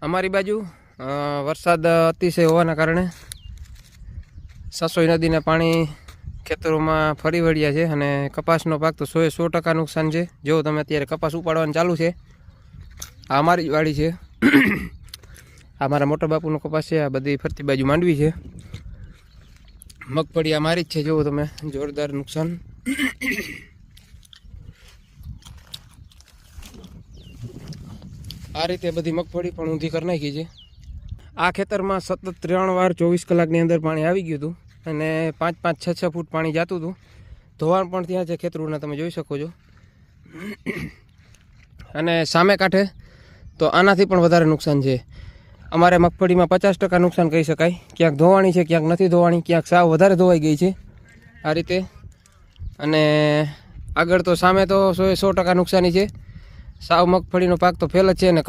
અમારી બાજુ વરસાદ અતિશય હોવાના કારણે સસોઈ નદીના પાણી ખેતરોમાં ફરી વળ્યા છે અને કપાસનો પાક તો 100% નુકસાન છે. જો તમે અત્યારે કપાસ ઉપાડવાનું ચાલુ છે. આ અમારી વાડી છે. આ મારા મોટા બાપુનો કપાસ છે. આ બધી ફરતી બાજુ માંડવી છે. મગફળી આ મારી જ છે. જુઓ તમે, જોરદાર નુકસાન. આ રીતે બધી મગફળી પણ ઊંધી કરી નાખી છે. આ ખેતરમાં સતત 3 વાર 24 કલાકની અંદર પાણી આવી ગયું હતું અને 5-5, 6-6 ફૂટ પાણી જતું હતું. ધોવાણ પણ ત્યાં છે ખેતરોના, તમે જોઈ શકો છો. અને સામે કાંઠે તો આનાથી પણ વધારે નુકસાન છે. અમારે મગફળીમાં 50% નુકસાન કહી શકાય. ક્યાંક ધોવાણી છે, ક્યાંક નથી ધોવાણી, ક્યાંક સાવ વધારે ધોવાઈ ગઈ છે આ રીતે. અને આગળ તો સામે તો 100% નુકસાની છે. સાવ મગફળીનો પાક તો ફેલ જ છે ને